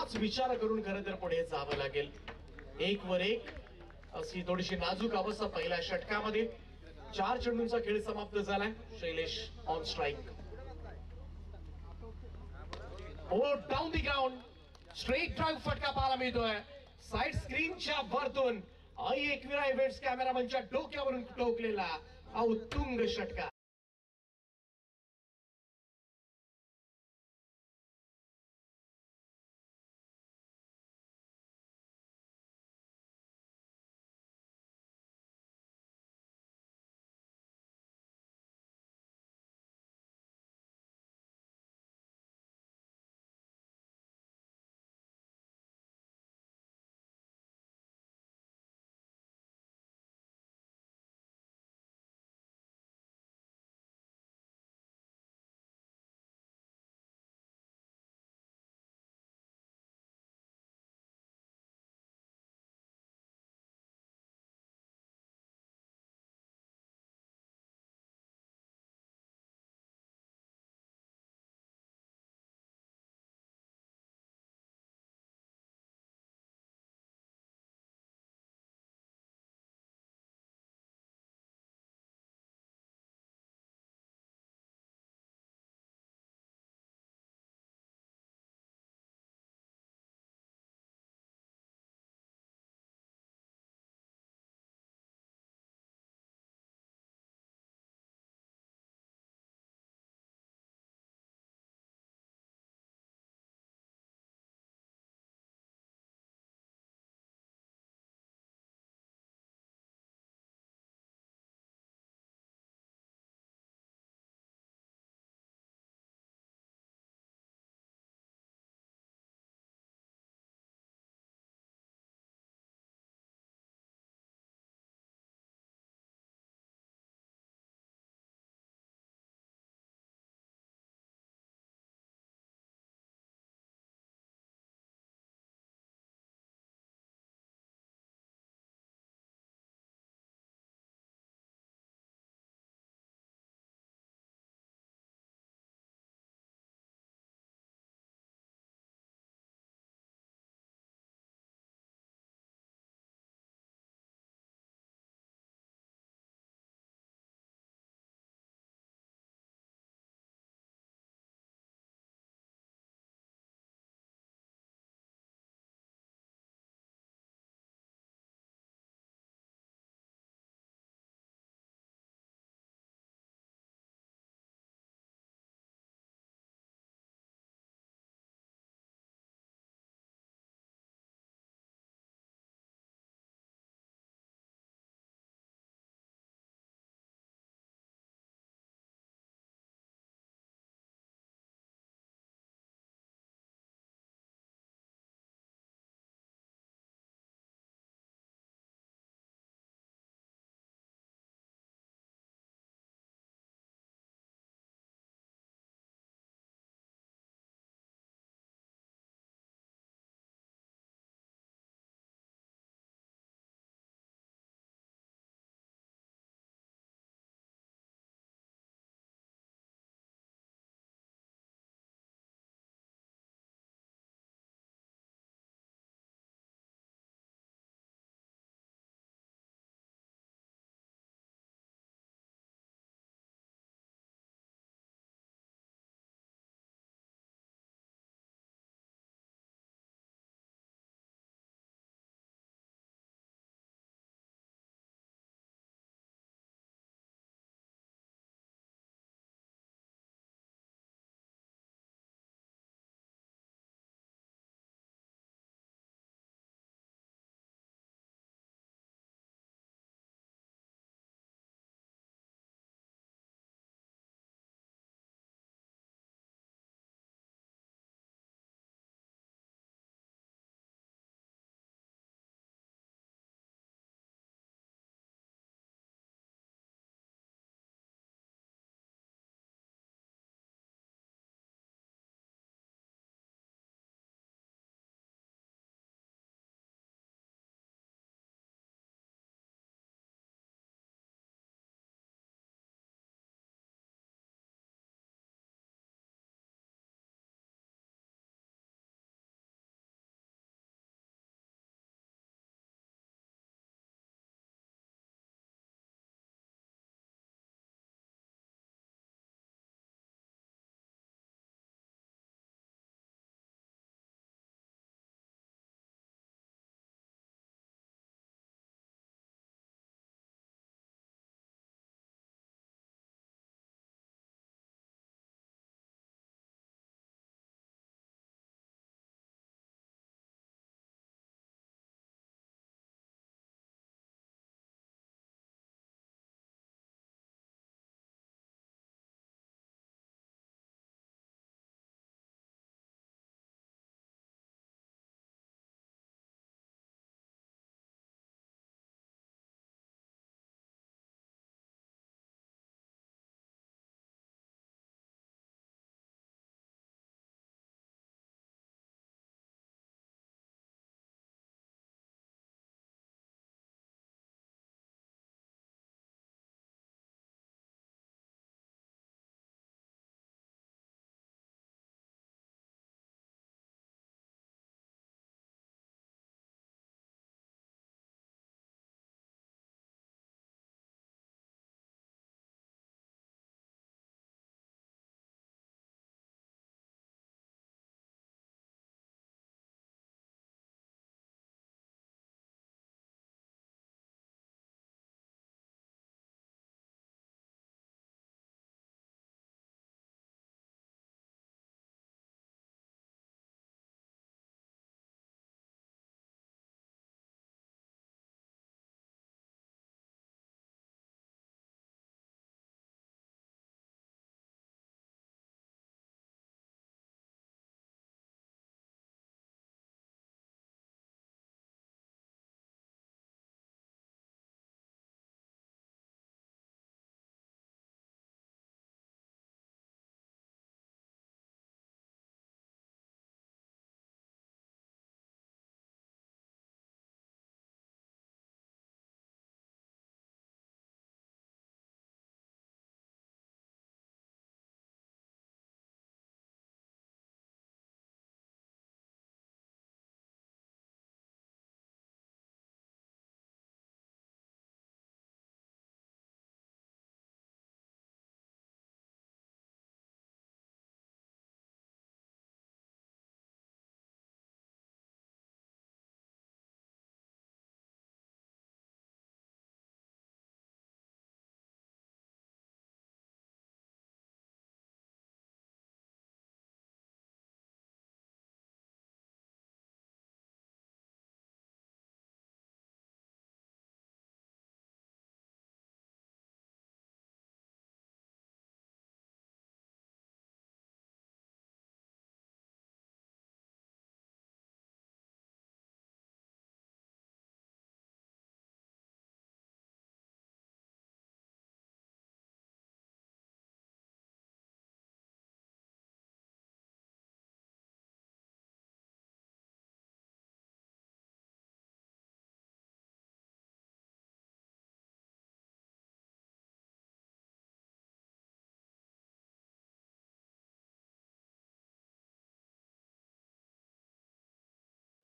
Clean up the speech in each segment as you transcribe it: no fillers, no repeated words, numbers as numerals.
हाच विचार करून खरं तर पुढे जावं लागेल. एक वर एक अशी थोडीशी नाजूक अवस्था पहिल्या षटकामध्ये. 4 चेंडूंचा खेळ समाप्त झालाय. Shailesh on strike. Down the ground. Straight drive फटका पाहायला मिळतोय साइड स्क्रीनच्या वरतून. आई एकविरा इव्हेंट्स कॅमेरामनच्या डोक्यावरून टोकलेला हा उत्तुंग षटकार.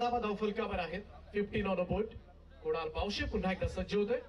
धाव फलकावर आहेत. 15 ऑन अ बोट. कुणाल पावशे पुन्हा एकदा सज्ज होतोय.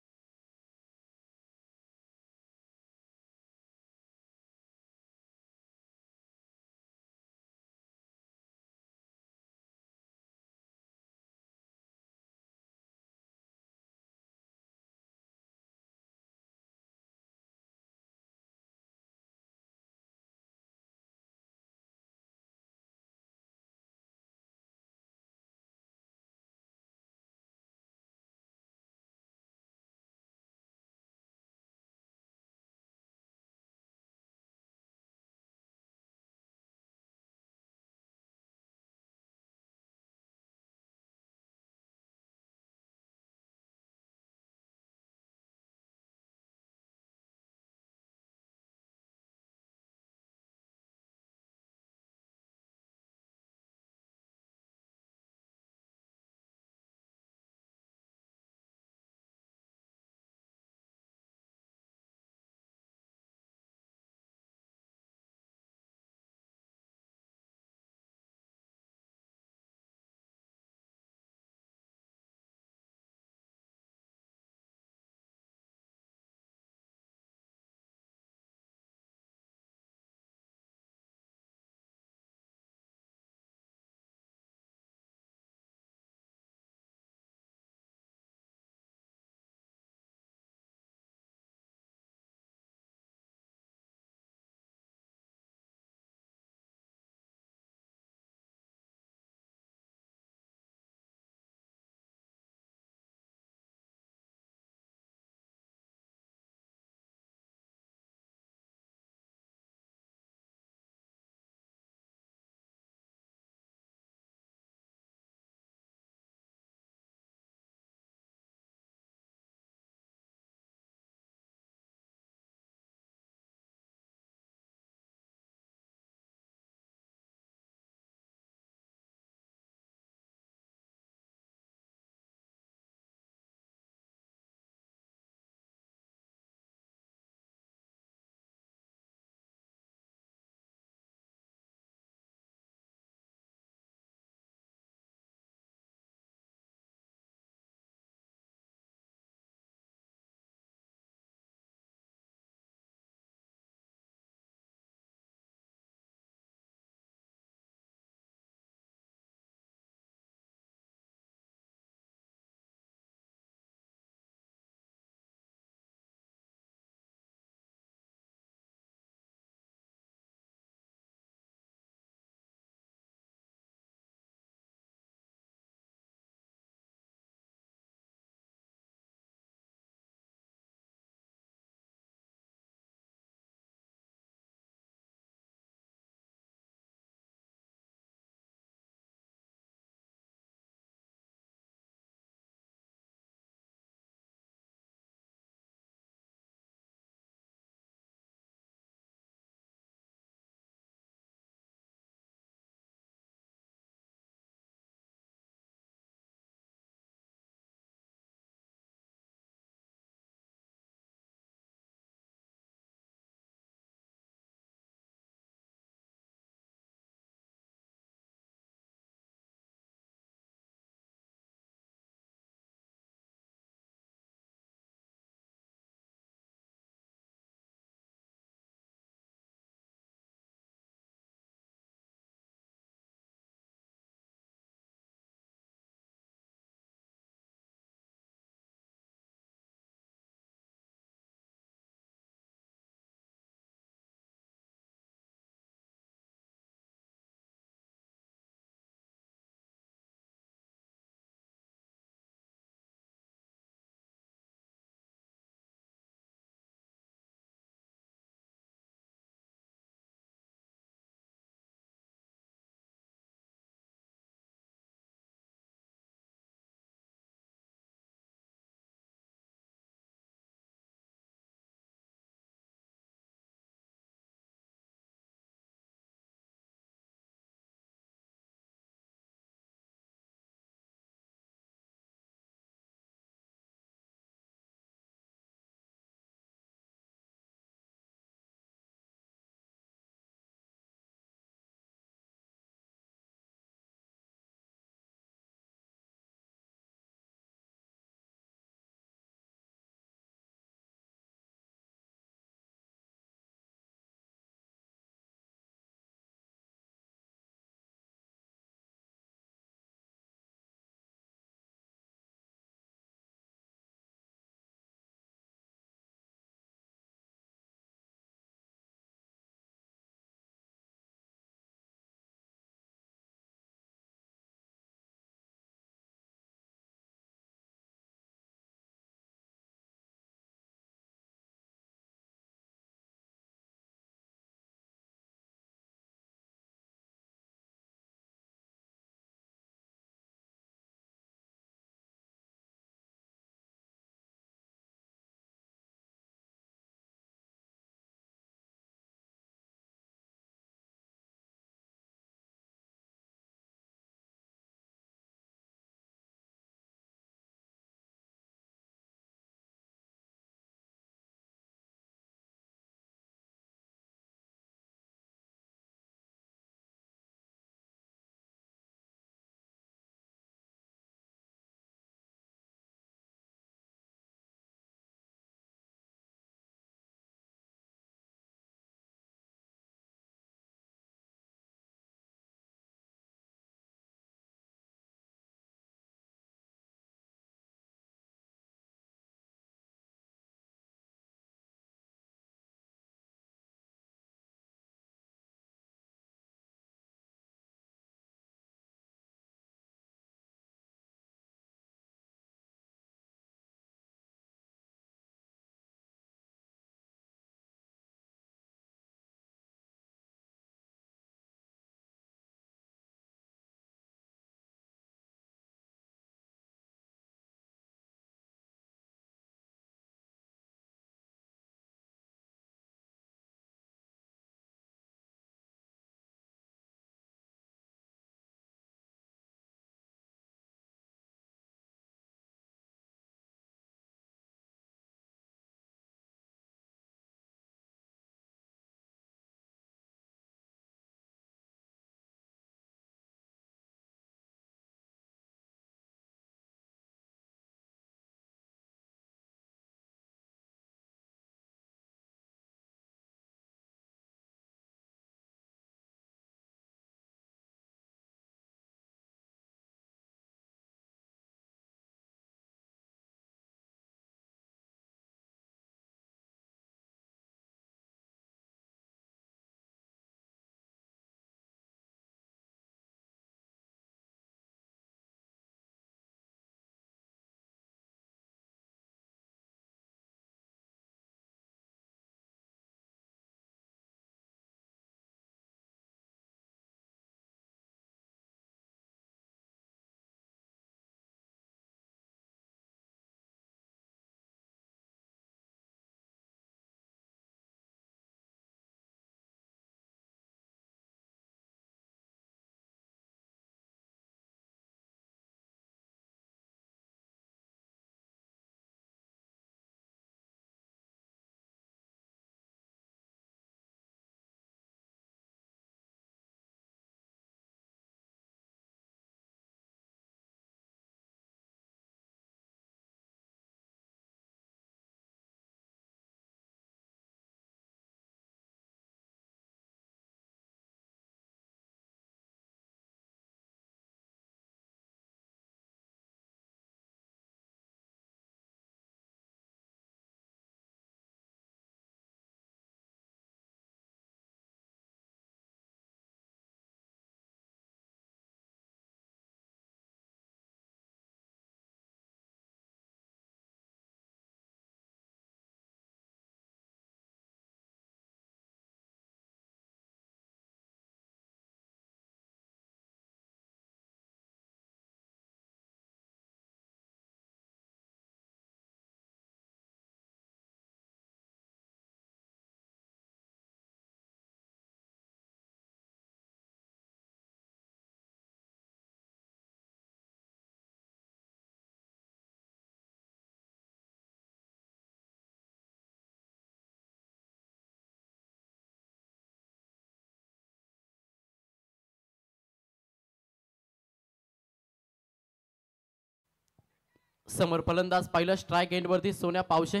समोर फलंदाज पहिलं स्ट्राइक एंड वरती सोन्या पावशे.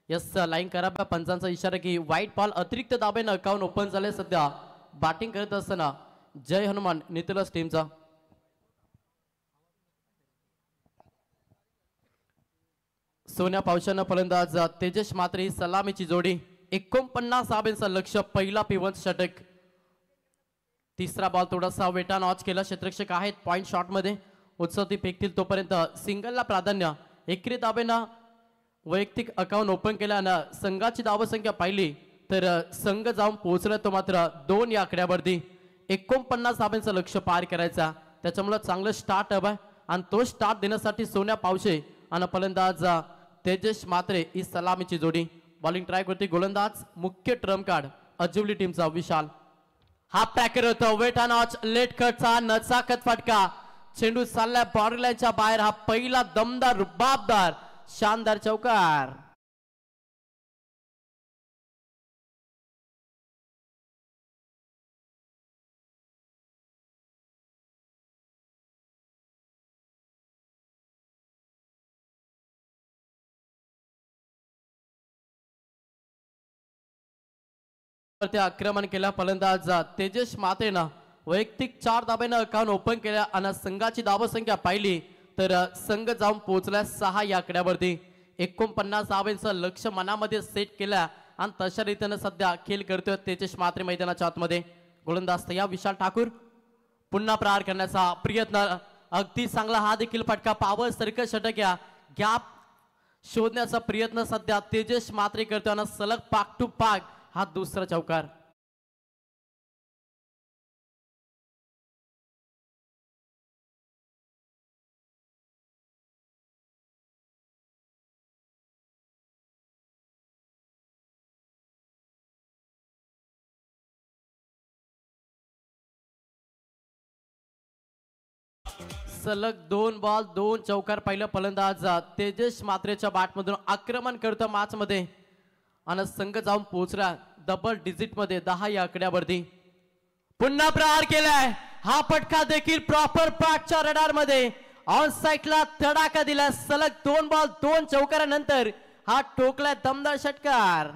यस लाईन करा. पंचांचा इशारा की वाईट बॉल अतिरिक्त दाबेनं अकाउंट ओपन झाले. सध्या बॅटिंग करत असताना जय हनुमान नितलस टीमचा. सोन्या पावशानं फलंदाज तेजस मात्रे सलामीची जोडी. 49 धाब्यांचं लक्ष्य. पहिला पिवंत षटक. तिसरा बॉल थोडासा वेटा नॉच केला. क्षेत्ररक्षक आहेत पॉइंट शॉट मध्ये. उत्सव ती फेकतील तोपर्यंत सिंगलला प्राधान्य. एकरी दाबेनं वैयक्तिक अकाउंट ओपन केल्यानं संघाची धावसंख्या पाहिली तर संघ जाऊन पोहोचला तो मात्र 2 या आकड्यावरती. 49 धाब्यांचं लक्ष्य पार करायचा. त्याच्यामुळे चांगलं स्टार्ट हवं आहे आणि तो स्टार्ट देण्यासाठी सोन्या पावशे आणि फलंदाज तेजस मात्रे ही सलामीची जोडी. बॉलिंग ट्रॅक वरती गोलंदाज मुख्य ट्रम्प कार्ड अजिवली टीमचा विशाल. हा पॅकर होतो. वेट नॉच लेट कटचा नचाकत फटका. चेंडू चाललाय बॉर्डर लाईनच्या बाहेर. हा पहिला दमदार रुबाबदार शानदार चौकार. आक्रमण केला फलंदाज तेजस मात्रेनं. वैयक्तिक 4 धाब्यानं अकाउंट ओपन केल्या आणि संघाची धावसंख्या पाहिली तर संघ जाऊन पोहोचला 6 या आकड्यावरती. 49 धाब्यांचं लक्ष्य मनामध्ये सेट केल्या आणि तशा रीतीने सध्या खेळ करतोय तेजस मात्रे मैदानाच्या आतमध्ये. गोलंदाज या विशाल ठाकूर. पुन्हा प्रहार करण्याचा प्रयत्न. अगदी चांगला हा देखील फटका. पावर सर्कल षटक. या गॅप शोधण्याचा प्रयत्न सध्या तेजस मात्रे करतोय आणि सलग पाक टू पाक हा दुसरा चौकार. सलग 2 बॉल 2 चौकार. पहिलं फलंदाज तेजस मात्रेच्या बॅटमधून आक्रमण करतो मॅच मध्ये आणि संघ जाऊन पोहोचला डबल डिजिट मध्ये 10 या आकड्यावरती. पुन्हा प्रहार केलाय. हा फटका देखील प्रॉपर पॅकच्या रडार मध्ये ऑन साइडला तडाखा दिला. सलग 2 बॉल 2 चौकारानंतर हा ठोकलाय दमदार षटकार.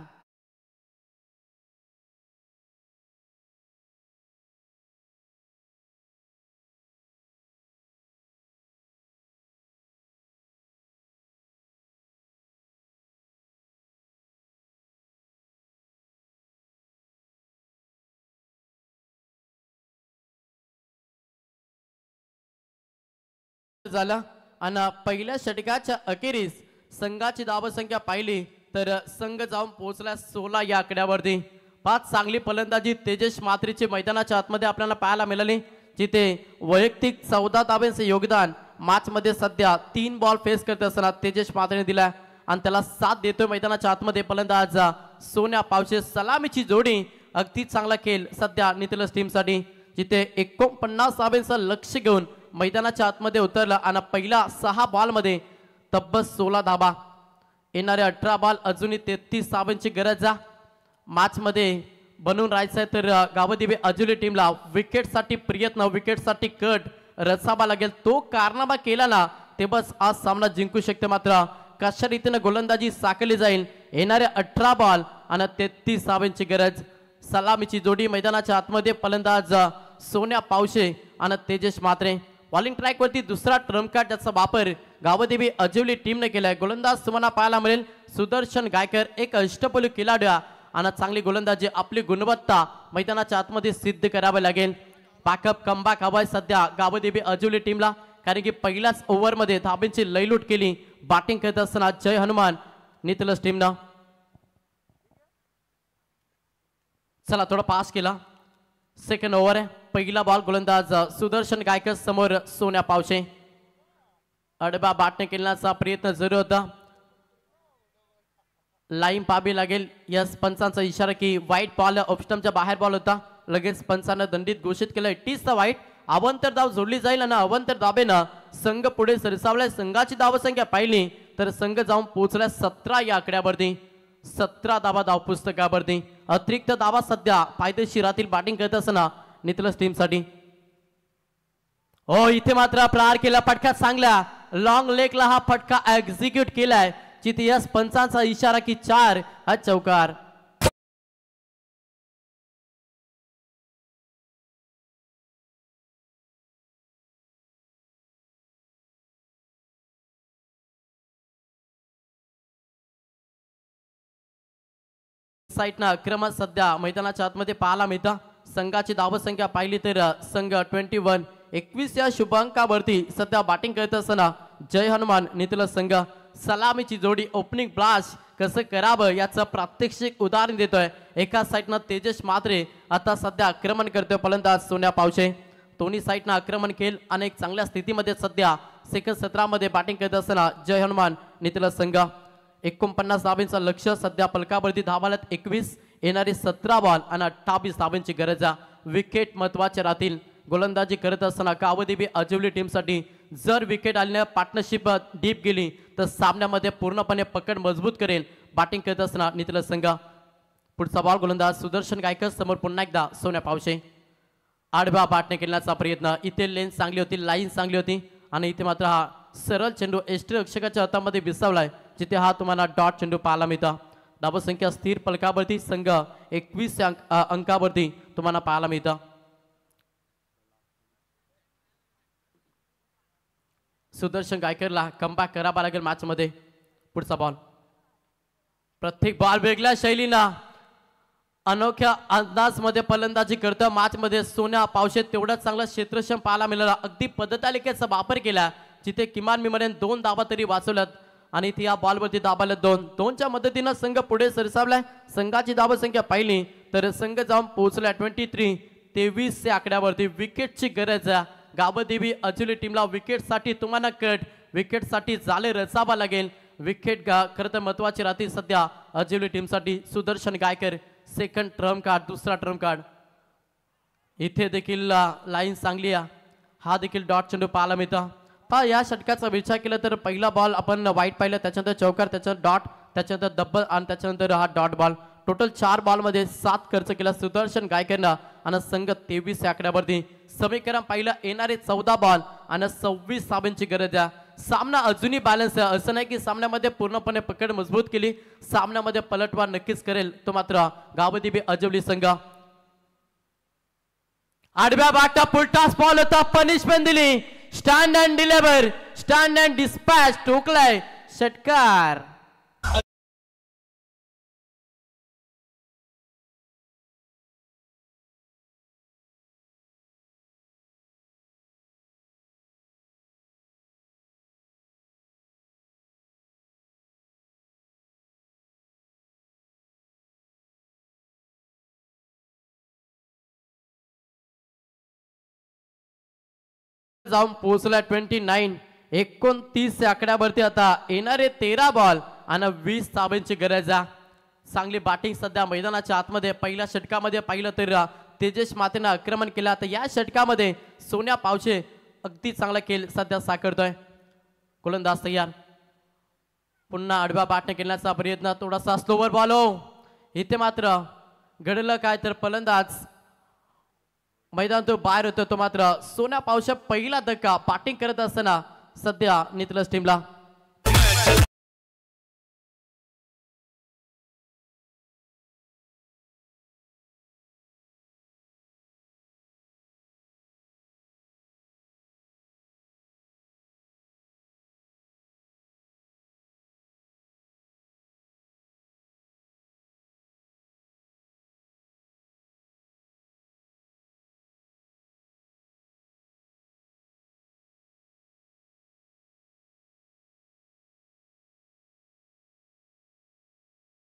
झाला आणि पहिल्या षटकाच्या अखेरीस संघाची धावसंख्या पाहिली तर संघ जाऊन पोहोचला 16 या आकड्यावरती. 5 चांगली फलंदाजी तेजस मात्रेचे मैदानाच्या आतमध्ये आपल्याला पाहायला मिळाली. जिथे वैयक्तिक 14 धाब्यांचे योगदान मॅच मध्ये सध्या 3 बॉल फेस करत असताना तेजस मात्रेने दिला आणि त्याला साथ देतोय मैदानाच्या आतमध्ये फलंदाज सोन्या पावशे. सलामीची जोडी. अगदी चांगला खेळ सध्या नितलस टीम साठी. जिथे 49 धाब्यांचं लक्ष घेऊन मैदानाच्या आतमध्ये उतरला आणि पहिला 6 बॉल मध्ये तब्बल 16 धाबा. येणारे 18 बॉल अजूनही 33 धाब्यांची गरज आहे. मॅच मध्ये बनवून राहायचंय तर गावदेवी अजिवली टीमला विकेट साठी प्रयत्न, विकेट साठी कट रचावा लागेल. तो कारनामा केला ना ते बस आज सामना जिंकू शकते. मात्र कशा रीतीने गोलंदाजी साकारली जाईल. येणारे 18 बॉल आणि 33 धाब्यांची गरज. सलामीची जोडी मैदानाच्या आतमध्ये फलंदाज सोन्या पावशे आणि तेजस मात्रे. बॉलिंग ट्रॅक वरती दुसरा ट्रम्प कार्ड ज्याचा वापर गावदेवी अजिवली टीमने केलाय. गोलंदाज तुम्हाला पाहायला मिळेल सुदर्शन गायकर. एक अष्टपैलू खेळाडू आणि चांगली गोलंदाजी. आपली गुणवत्ता मैदानाच्या आतमध्ये सिद्ध करावी लागेल. पॅकअप कमबॅक हवाय सध्या गावदेवी अजिवली टीमला. कारण की पहिल्याच ओव्हर मध्ये धाब्यांची लयलूट केली बॅटिंग करत असताना जय हनुमान नितलस टीमनं. चला थोडा पास केला. सेकंड ओव्हर आहे. पहिला बॉल गोलंदाज सुदर्शन गायकर समोर सोन्या पावशे. अडबा बॅटने केल्याचा प्रयत्न जरूर होता. लाईन पाहावी लागेल. यस पंचांचा इशारा की वाईट बॉल ऑफस्टमच्या बाहेर बॉल होता. लगेच पंचानं दंडित घोषित केलं. इट इज द वाईट. अवंतर धाव जोडली जाईल आणि अवंतर धाबेनं संघ पुढे सरसावलाय. संघाची धावसंख्या पाहिली तर संघ जाऊन पोहोचलाय 17 या आकड्यावरती. 17 धाबा धाव पुस्तकावरती. अतिरिक्त धाबा सध्या फायदेशीर राहतील बॅटिंग करत असताना नितलस टीम साठी. हो इथे मात्र प्रहार केला. फटका चांगला लॉंग लेगला हा फटका एक्झिक्यूट केलाय, जिथे यस पंचांचा इशारा की 4 हा चौकार. साईटनं आक्रमण सध्या मैदानाच्या आतमध्ये पाहायला मिळतं. संघाची धावसंख्या पाहिली तर संघ 21 या शुभांकावरती सध्या बॅटिंग करत असताना जय हनुमान नितल संघ सलामीची जोडी ओपनिंग ब्लास्ट कसं करावं याचं प्रात्यक्षिक उदाहरण देतोय. एका साईडनं तेजस म्हात्रे आता सध्या आक्रमण करतोय फलंदाज सोन्या पावशे. दोन्ही साईडनं आक्रमण केलं आणि एक चांगल्या स्थितीमध्ये सध्या सेकंड सत्रामध्ये बॅटिंग करत असताना जय हनुमान नितल संघ 49 धावांचं लक्ष सध्या पलकावरती धावाल्यात 21 येणारी 17 बॉल आणि 28 धावांची गरज आहे. विकेट महत्वाचे राहतील. गोलंदाजी करत असताना कावदेवी अजिवली टीमसाठी जर विकेट आल्याने पार्टनरशिप डीप गेली तर सामन्यामध्ये पूर्णपणे पकड मजबूत करेल. बॅटिंग करत असताना नितल संघ पुढचा बॉल गोलंदाज सुदर्शन गायकर समोर पुन्हा एकदा सोन्या पावशे. आडव्या बॅटने खेळण्याचा प्रयत्न. इथे लेन्स चांगली होती, लाईन चांगली होती आणि इथे मात्र हा सरळ चेंडू एष्टी रक्षकाच्या हातामध्ये विसावलाय, जिथे हा तुम्हाला डॉट चेंडू पाहायला मिळतो. धावसंख्या स्थिर पलकावरती संघ 21 अंकावरती तुम्हाला पाहायला मिळतं. सुदर्शन गायकरला कमबॅक करावा लागेल मॅच मध्ये. पुढचा बॉल प्रत्येक बॉल वेगळ्या शैलीनं अनोख्या अंदाजमध्ये फलंदाजी करतं. मॅच मध्ये सोन्या पावशे तेवढाच चांगला क्षेत्रक्षम पाहायला मिळाला. अगदी पद्धतालिकेचा वापर केला, जिथे किमान मी म्हणेन 2 धावा तरी वाचवल्यात आणि ती या बॉलवरती दाबाला 2-2च्या मदतीनं संघ पुढे सरसावलाय. संघाची धावसंख्या पाहिली तर संघ जाऊन पोहोचला 23 या आकड्यावरती. विकेटची गरज आहे. गावदेवी अजुली टीमला विकेटसाठी तुम्हाला विकेटसाठी जाले रचावा लागेल. विकेट खरं तर महत्वाची राहते सध्या अजिवली टीमसाठी. Sudarshan Gaikar second trump card, दुसरा ट्रम्प कार्ड. इथे देखील लाईन चांगली आहे. हा देखील डॉट चेंडू पाहायला मिळतं. पहा या षटकाचा विचार केला तर पहिला बॉल आपण वाईट पाहिलं, त्याच्यानंतर चौकार, त्याच्यानंतर डॉट, त्याच्यानंतर डब्बल आणि त्याच्यानंतर हा डॉट बॉल. टोटल 4 बॉलमध्ये 7 खर्च केला सुदर्शन गायकरनं आणि संघ 23 या आकड्यावरती. समीकरण पाहिलं येणारे 14 बॉल आणि 26 धावांची गरज आहे. सामना अजूनही बॅलन्स आहे. असं नाही की सामन्यामध्ये पूर्णपणे पकड मजबूत केली, सामन्यामध्ये पलटवार नक्कीच करेल तो मात्र गावदेवी अजवली संघ. आडव्या बाटा पुलटास बॉल होता, पनिशमेंट दिली. Stand and deliver, stand and dispatch ठोकलाय षटकार. जाऊन पोहोचला 29 या आकड्यावरती. आता येणारे 13 बॉल आणि 20 धावांची गरज आहे. चांगली बॅटिंग सध्या मैदानाच्या आतमध्ये. पहिल्या षटकामध्ये पाहिलं तर तेजस मातेनं आक्रमण केलं. आता या षटकामध्ये सोन्या पावशे अगदी चांगला खेळ सध्या साकारतोय. गोलंदाज तयार. पुन्हा आडव्या बॅटने खेळण्याचा प्रयत्न. थोडासा स्लोवर बॉल हो. इथे मात्र घडलं काय तर फलंदाज मैदान तो बाहेर होतो. तो मात्र सोन्या पावशे पहिला धक्का बॅटिंग करत असताना सध्या नितलस टीमला.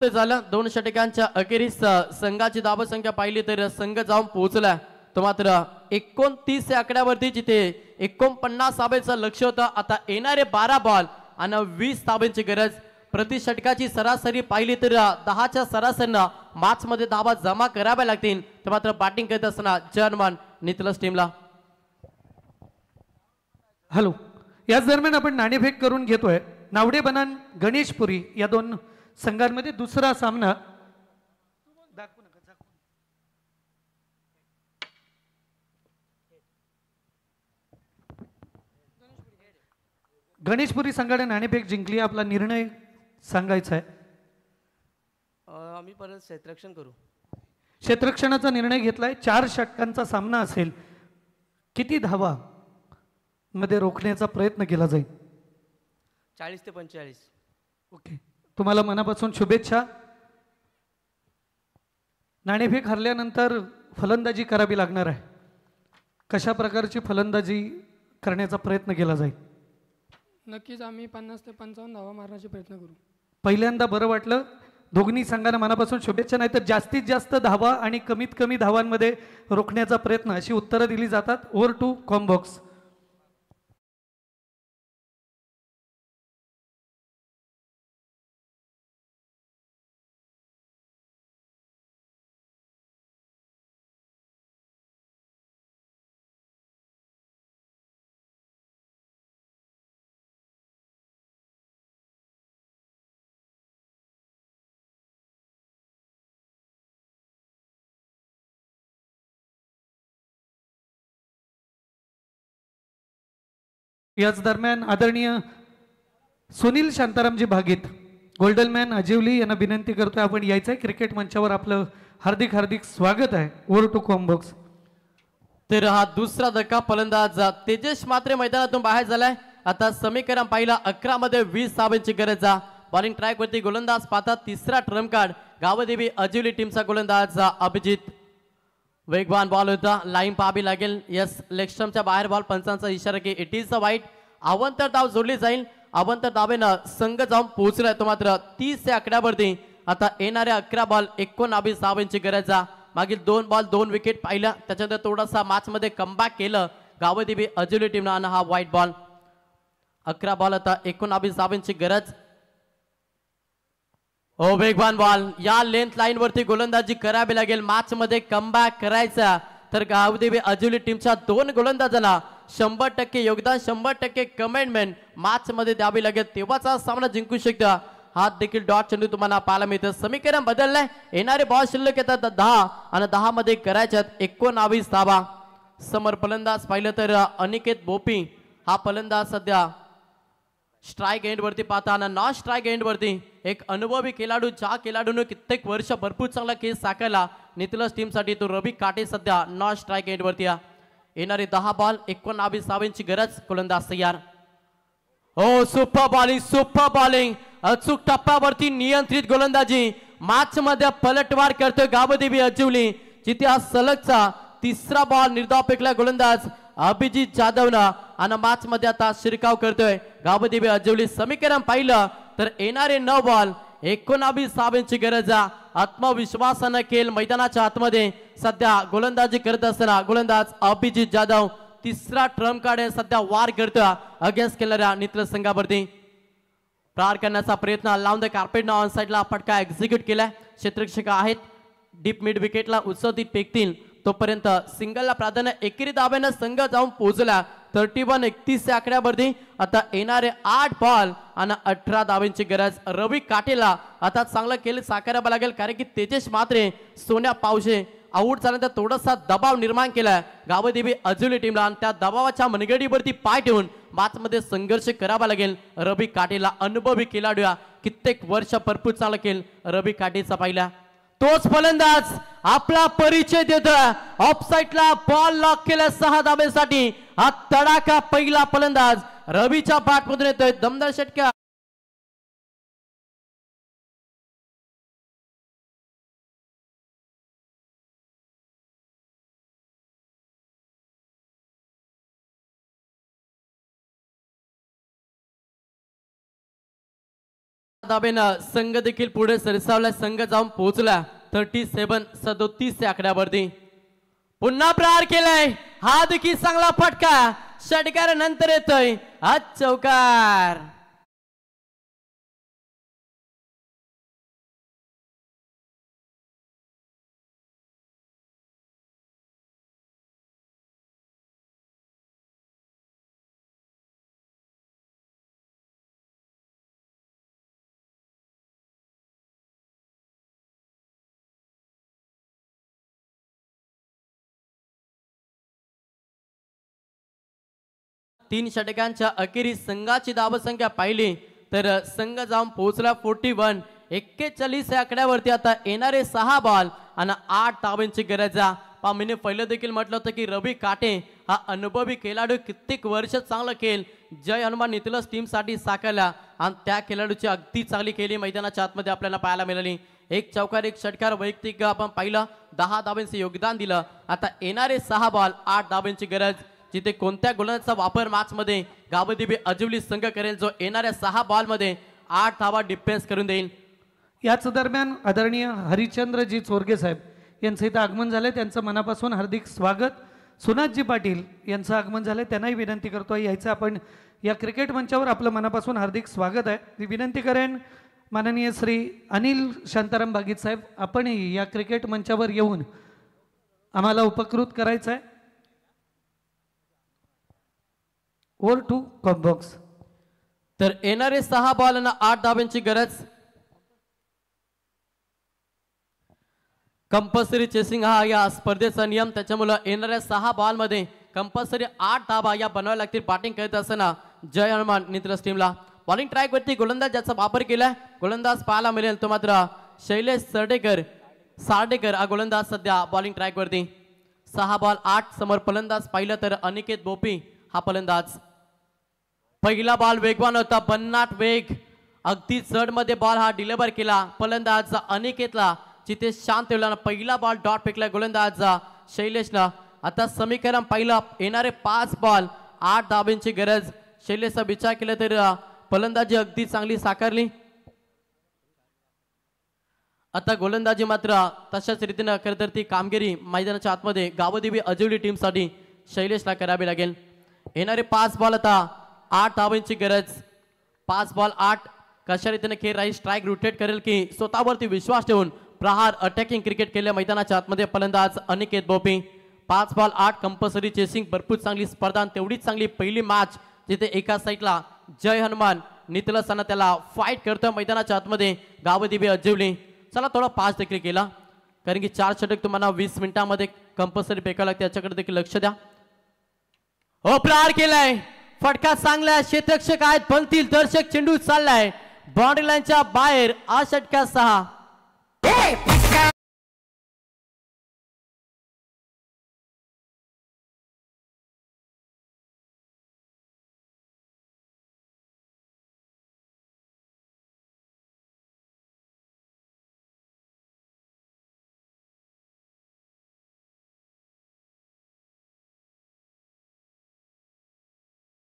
झालं 2 षटकांच्या अखेरीस संघाची धावसंख्या पाहिली तर संघ जाऊन पोहोचला तो मात्र 29 या आकड्यावरती, जिथे 49 धावेचं लक्ष होतं. आता येणारे 12 बॉल आणि 20 धावांची गरज. प्रति षटकाची सरासरी पाहिली तर 10च्या सरासरीनं मॅच मध्ये धावा जमा कराव्या लागतील. तर मात्र बॅटिंग करत असताना जर्मन नितलस टीमला. हॅलो, याच दरम्यान आपण नाणेफेक करून घेतोय. नावडे बनान गणेशपुरी या 2 संघांमध्ये दुसरा सामना. गणेशपुरी संघाने नाणेफेक जिंकली, आपला निर्णय सांगायचा आहे. आम्ही परत क्षेत्ररक्षण करू. क्षेत्ररक्षणाचा निर्णय घेतलाय. 4 षटकांचा सामना असेल. किती धावा मध्ये रोखण्याचा प्रयत्न केला जाईल? 40 ते 45. ओके, तुम्हाला मनापासून शुभेच्छा. नाणेफेक हरल्यानंतर फलंदाजी करावी लागणार आहे. कशा प्रकारची फलंदाजी करण्याचा प्रयत्न केला जाईल? नक्कीच आम्ही 50 ते 55 धावा मारण्याचा प्रयत्न करू. पहिल्यांदा बरं वाटलं. दोन्ही संघांना मनापासून शुभेच्छा. नाही तर जास्तीत जास्त धावा आणि कमीत कमी धावांमध्ये रोखण्याचा प्रयत्न, अशी उत्तरं दिली जातात. Over to combox. याच दरम्यान आदरणीय सुनील शांतारामजी भागीत, गोल्डन मॅन अजिवली यांना विनंती करतोय आपण यायचंय क्रिकेट मंचावर. आपलं हार्दिक हार्दिक स्वागत आहे. Over to combox. तर हा दुसरा धक्का फलंदाज तेजस मात्रे मैदानातून बाहेर झालाय. आता समीकरण पाहिला 11 मध्ये 20 धावांची गरज. बॉलिंग ट्रॅक वरती गोलंदाज पाहतात. तिसरा ट्रम्प कार्ड गावदेवी अजिवली टीमचा गोलंदाज अभिजित. वेगवान बॉल होता. लाईन पाहावी लागेल. यस, लेग स्टंपच्या बाहेर बॉल. पंचांचा इशारा की इट इज अ वाईट. अवंतर धाव जोडली जाईल. अवंतर धावेनं संघ जाऊन पोहोचलाय तो मात्र 30 या आकड्यावरती. आता येणाऱ्या 11 बॉल 19 धावांची गरज. मागील 2 बॉल 2 विकेट पाहिल्या. त्याच्यानंतर थोडासा मॅच मध्ये कमबॅक केलं गावदेवी अजिवली टीमनं आणि हा वाईट बॉल. 11 बॉल आता 19 धावांची गरज. हो, वेगवान बॉल. या लेंथ लाईन वरती गोलंदाजी करावी लागेल. मॅच मध्ये कमबॅक करायचा तर गावदेवी अजिवली टीमच्या 2 गोलंदाजांना 100% योगदान, 100% कमेंटमेंट मॅच मध्ये द्यावी लागेल. तेव्हाच हा सामना जिंकू शकतो. हात देखील डॉट चेंडू तुम्हाला पाहायला मिळतं. समीकरण बदललंय. येणारे बॉल शिल्लक येतात 10 आणि 10 मध्ये करायच्यात 19 धावा. समोर फलंदाज पाहिलं तर अनिकेत बोपी हा फलंदाज सध्या स्ट्राईक एंड वरती पाहताना नॉन स्ट्राईक एंड वरती एक अनुभवी खेळाडू, ज्या खेळाडूने कित्येक वर्ष भरपूर चांगला खेळ साकारला नितलस टीमसाठी, तो रवी काटे सध्या नॉन स्ट्राईक एंड वरती. येणारे 10 बॉल 19 धावांची गरज. गोलंदाज तयार. हो, सुपर बॉलिंग, सुपर बॉलिंग. अचूक टप्प्यावरती नियंत्रित गोलंदाजी. मॅच मध्ये पलटवार करतोय गावदेवी अजिवली. जिथे हा सलगचा तिसरा बॉल निर्धाव फेकला गोलंदाज अभिजित जाधवनं आणि मॅच मध्ये आता शिरकाव करतोय गावदेवी अजिवली. समीकरण पाहिलं तर येणारे 9 बॉल 19 धावांची गरज. आत्मविश्वासानं खेळ मैदानाच्या आतमध्ये सध्या गोलंदाजी करत असताना गोलंदाज अभिजित जाधव तिसरा ट्रम्प कार्ड सध्या वार करतोय अगेन्स्ट केलेल्या नितल संघावरती. प्रहार करण्याचा प्रयत्न लावून द कार्पेटनं ऑन साईडला फटका एक्झिक्यूट केलाय. क्षेत्ररक्षक आहेत. डीप मिड विकेटला उत्सवतीत फेकतील तोपर्यंत सिंगलला प्राधान्य. एकेरी धाब्यानं संघ जाऊन पोहोचला 31-31 या आकड्यावरती. आता येणारे 8 बॉल आणि 18 धावांची गरज. रवी काटेला आता चांगला खेळ साकारावा लागेल, कारण की तेजस मात्रे, सोन्या पावशे आऊट झाल्यानंतर थोडासा दबाव निर्माण केलाय गावदेवी अजिवली टीमला आणि त्या दबावाच्या मनगडीवरती पाय ठेवून मॅच मध्ये संघर्ष करावा लागेल रवी काटेला. अनुभवी खेळाडू, कित्येक वर्ष भरपूर चांगला खेळ रवी काटेचा पाहिला. तोच फलंदाज आपला परिचय देतोय. ऑफसाईडला बॉल लॉक केला 6 धाब्यांसाठी. हा तडाखा पहिला फलंदाज रवीच्या बॅटमधून येतोय. दमदार षटका. धाब्यानं संघ देखील पुढे सरसावला. संघ जाऊन पोहोचला 37-37 या आकड्यावरती. पुन्हा प्रहार केलाय. हा देखील चांगला फटका. षटकार नंतर येतोय आज चौकार. 3 षटकांच्या अखेरीस संघाची धावसंख्या पाहिली तर संघ जाऊन पोहोचला 41. 41 या आकड्यावरती आता येणारे 6 बॉल आणि 8 धावांची गरज आहे. मी पहिलं देखील म्हटलं होतं की रवी काटे हा अनुभवी खेळाडू कित्येक वर्ष चांगलं खेळ जय हनुमान नितलस टीमसाठी साकारला आणि त्या खेळाडूची अगदी चांगली खेळी मैदानाच्या आतमध्ये आपल्याला पाहायला मिळाली. एक चौकार एक षटकार वैयक्तिक आपण पाहिलं 10 धावांचं योगदान दिलं. आता येणारे 6 बॉल 8 धावांची गरज. जिथे कोणत्या गोलंदाजाचा वापर मॅच मध्ये गावदेवी अजिवली संघ करेल जो येणाऱ्या 6 बॉल मध्ये 8 धावा डिफेन्स करून देईल. याच दरम्यान आदरणीय हरिश्चंद्रजी चोरगे साहेब यांचं इथं आगमन झालं, त्यांचं मनापासून हार्दिक स्वागत. सुनाथजी पाटील यांचं आगमन झालं, त्यांनाही विनंती करतो यायचं आपण या क्रिकेट मंचावर. आपलं मनापासून हार्दिक स्वागत आहे. मी विनंती करेन माननीय श्री अनिल शांताराम बागीत साहेब आपणही या क्रिकेट मंचावर येऊन आम्हाला उपकृत करायचं आहे. Over to combox. तर येणारे 6 बॉल आणि 8 धावांची गरज. कंपल्सरी चेसिंग हा या स्पर्धेचा नियम, त्याच्यामुळे येणाऱ्या 6 बॉल मध्ये कंपल्सरी 8 धावा या बनवाव्या लागतील. बॅटिंग करत असताना जय हनुमान नितलस टीमला बॉलिंग ट्रॅक वरती गोलंदाज ज्याचा वापर केलाय गोलंदाज पाहायला मिळेल तो मात्र शैलेश सार्डेकर हा गोलंदाज सध्या बॉलिंग ट्रॅक वरती. 6 बॉल 8 समोर फलंदाज पाहिलं तर अनिकेत बोपी हा फलंदाज. पहिला बॉल वेगवान होता, भन्नाट वेग, अगदी जड मध्ये बॉल हा डिलिव्हर केला फलंदाज अनिकेतला, जिथे शांत ठेवला. पहिला बॉल डॉट फेकला गोलंदाज शैलेशला. आता समीकरण पाहिलं येणारे 5 बॉल 8 धावांची गरज. शैलेशचा विचार केला तर फलंदाजी अगदी चांगली साकारली. आता गोलंदाजी मात्र तशाच रीतीने खरं तर ती कामगिरी मैदानाच्या आतमध्ये गावदेवी अजिवली टीमसाठी शैलेशला करावी लागेल. येणारे 5 बॉल आता 8 धावांची गरज. 5 बॉल 8 कशा रीतीने खेळ राहील, स्ट्राईक रोटेट करेल की स्वतःवरती विश्वास ठेवून प्रहार अटॅकिंग क्रिकेट केले मैदानाच्या आतमध्ये फलंदाज अनिकेत बोपी. 5 बॉल 8 कंपल्सरी चेसिंग, भरपूर चांगली स्पर्धा, तेवढीच चांगली पहिली मॅच जिथे एका साईडला जय हनुमान नितलसाना त्याला फाईट करतोय मैदानाच्या आतमध्ये गावदेवी अजिवली. चला थोडा पास देखील केला कारण की 4 षटक तुम्हाला 20 मिनिटांमध्ये कंपल्सरी फेकावं लागते, याच्याकडे देखील लक्ष द्या. हो प्रहार केलाय, फटका चांगला, क्षेत्ररक्षक आहेत बनतील, दर्शक चेंडू चाललाय बाउंड्री लाईनच्या बाहेर. आ षटका 6.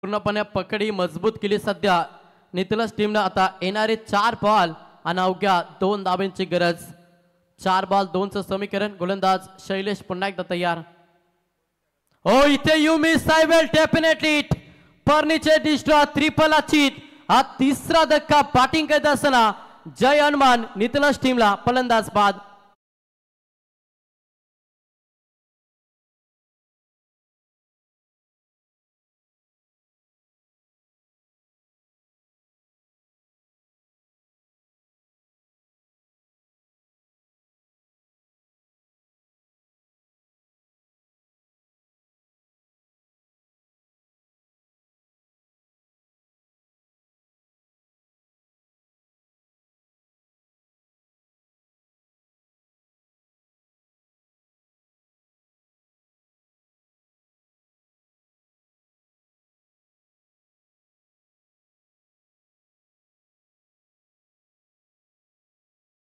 पूर्णपणे पकडी मजबूत केली सध्या नितलस टीमनं. आता येणारे 4 बॉल आणि अवघ्या 2 धावांची गरज. 4 बॉल 2चं समीकरण. गोलंदाज शैलेश पुन्हा एकदा तयार. हो इथे you miss I will definitely furniture destroy triple अचीत. हा 3रा धक्का बॅटिंग करत असताना जय हनुमान नितलस टीमला फलंदाज बाद.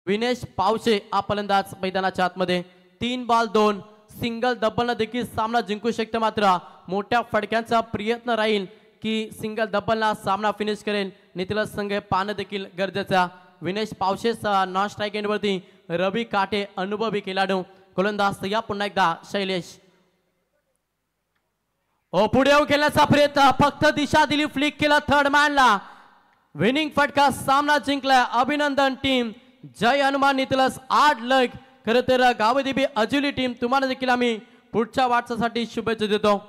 विनेश पावशे हा फलंदाज मैदानाच्या आतमध्ये. 3 बॉल 2 सिंगल डबलनं देखील सामना जिंकू शकते, मात्र मोठ्या फडक्यांचा प्रयत्न राहील की सिंगल डबलला सामना फिनिश करेल. नितलस संघ पाहणं देखील गरजेचं. विनेश पावशे नॉन स्ट्राईक एंडवरती रवी काटे अनुभवी खेळाडू. गोलंदाज या पुन्हा एकदा शैलेश. ओ पुढे येऊन खेळण्याचा प्रयत्न, फक्त दिशा दिली, फ्लिक केला थर्ड मॅनला. विनिंग फटका, सामना जिंकलाय. अभिनंदन टीम जय हनुमान नितलस 8 लग. खरं तर गावदेवी अजिवली टीम तुम्हाला देखील आम्ही पुढच्या वाटचासाठी शुभेच्छा देतो.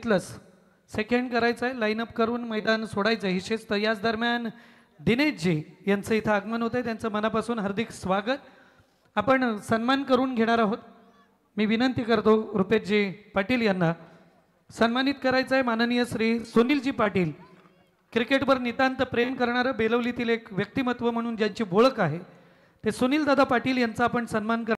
प्लस सेकंड करायचं आहे, लाईनअप करून मैदान सोडायचं आहे ही शिस्त. याच दरम्यान दिनेशजी यांचं इथं आगमन होतं आहे, त्यांचं मनापासून हार्दिक स्वागत. आपण सन्मान करून घेणार आहोत. मी विनंती करतो रुपेशजी पाटील यांना सन्मानित करायचं आहे. माननीय श्री सुनीलजी पाटील, क्रिकेटवर नितांत प्रेम करणारं बेलवलीतील एक व्यक्तिमत्व म्हणून ज्यांची ओळख आहे ते सुनील दादा पाटील यांचा आपण सन्मान कर